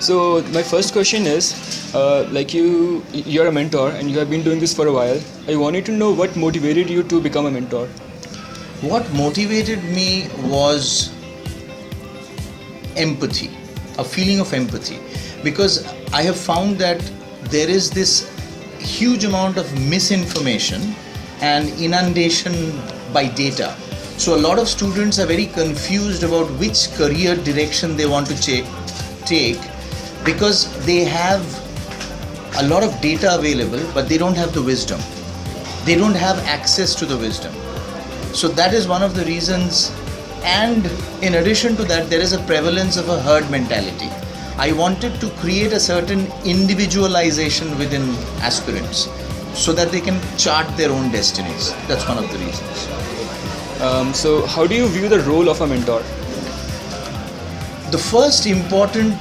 So my first question is, you're a mentor and you have been doing this for a while. I wanted to know what motivated you to become a mentor. What motivated me was empathy, a feeling of empathy, because I have found that there is this huge amount of misinformation and inundation by data. So a lot of students are very confused about which career direction they want to take because they have a lot of data available, but they don't have the wisdom. They don't have access to the wisdom. So that is one of the reasons. And in addition to that, there is a prevalence of a herd mentality. I wanted to create a certain individualization within aspirants so that they can chart their own destinies. That's one of the reasons. So how do you view the role of a mentor? The first important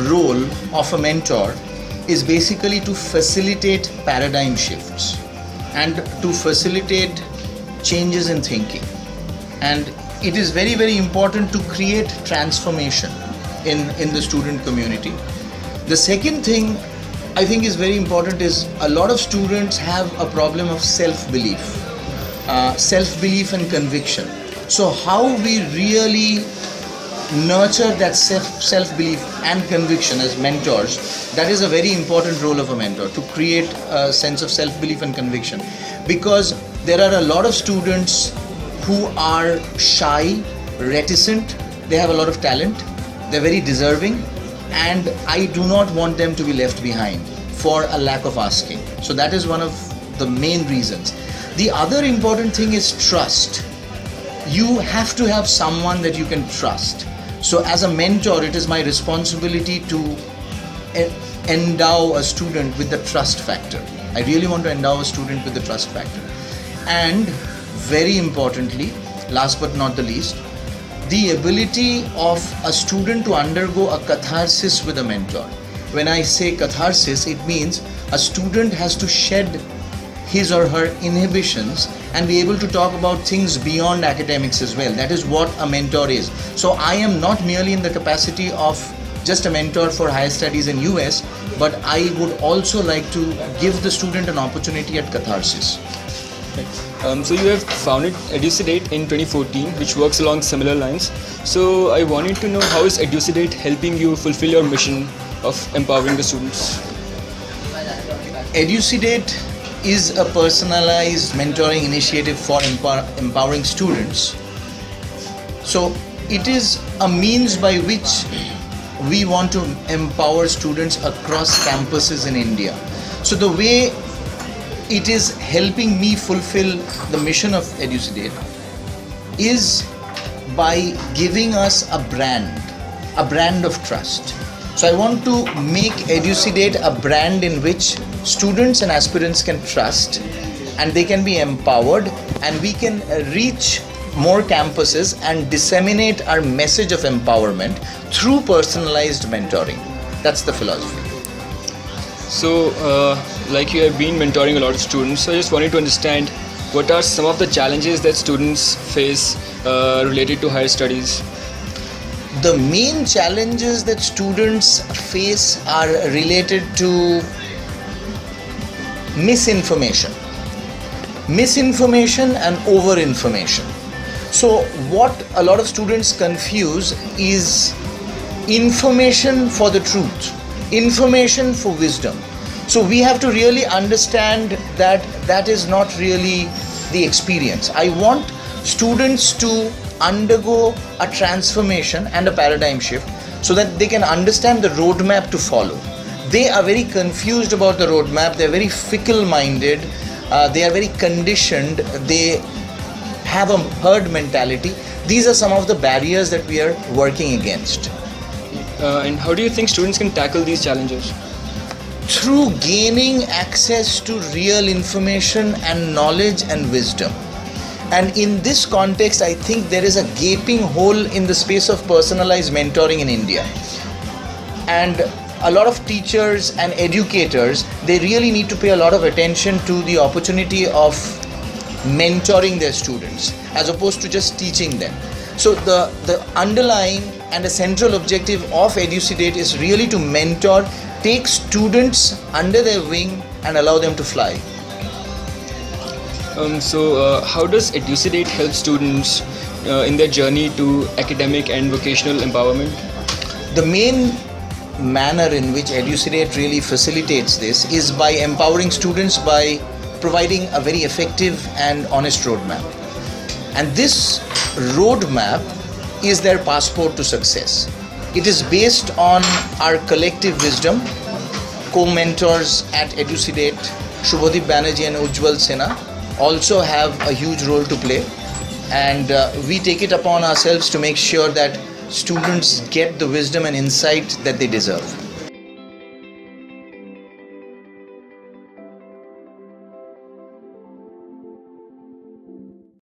role of a mentor is basically to facilitate paradigm shifts and to facilitate changes in thinking. And it is very, very important to create transformation in the student community. The second thing I think is very important is a lot of students have a problem of self-belief and conviction. So how we really nurture that self-belief and conviction as mentors, that is a very important role of a mentor, to create a sense of self-belief and conviction, because there are a lot of students who are shy, reticent, they have a lot of talent, they're very deserving, and I do not want them to be left behind for a lack of asking. So that is one of the main reasons. The other important thing is trust. You have to have someone that you can trust. So as a mentor, it is my responsibility to endow a student with the trust factor. I really want to endow a student with the trust factor. And very importantly, last but not the least, the ability of a student to undergo a catharsis with a mentor. When I say catharsis, it means a student has to shed his or her inhibitions and be able to talk about things beyond academics as well. That is what a mentor is. So I am not merely in the capacity of just a mentor for higher studies in US, but I would also like to give the student an opportunity at catharsis. So you have founded Elucidate in 2014, which works along similar lines. So I wanted to know, how is Elucidate helping you fulfill your mission of empowering the students? Elucidate is a personalized mentoring initiative for empowering students. So it is a means by which we want to empower students across campuses in India. So the way it is helping me fulfill the mission of Elucidate is by giving us a brand of trust. So I want to make Elucidate a brand in which students and aspirants can trust, and they can be empowered, and we can reach more campuses and disseminate our message of empowerment through personalized mentoring. That's the philosophy. So, you have been mentoring a lot of students, so I just wanted to understand, what are some of the challenges that students face related to higher studies? The main challenges that students face are related to misinformation and overinformation. So what a lot of students confuse is information for the truth, information for wisdom. So we have to really understand that that is not really the experience. I want students to undergo a transformation and a paradigm shift so that they can understand the roadmap to follow. They are very confused about the roadmap, they are very fickle-minded, they are very conditioned, they have a herd mentality. These are some of the barriers that we are working against. And how do you think students can tackle these challenges? Through gaining access to real information and knowledge and wisdom. And in this context, I think there is a gaping hole in the space of personalized mentoring in India. And a lot of teachers and educators, they really need to pay a lot of attention to the opportunity of mentoring their students as opposed to just teaching them. So the underlying and a central objective of Educidate is really to mentor, take students under their wing and allow them to fly. How does Educidate help students in their journey to academic and vocational empowerment? The main manner in which Educidate really facilitates this is by empowering students by providing a very effective and honest roadmap. And this roadmap is their passport to success. It is based on our collective wisdom. Co-mentors at Educidate, Shubhadeep Banerjee and Ujjwal Sinha, also have a huge role to play, and we take it upon ourselves to make sure that students get the wisdom and insight that they deserve.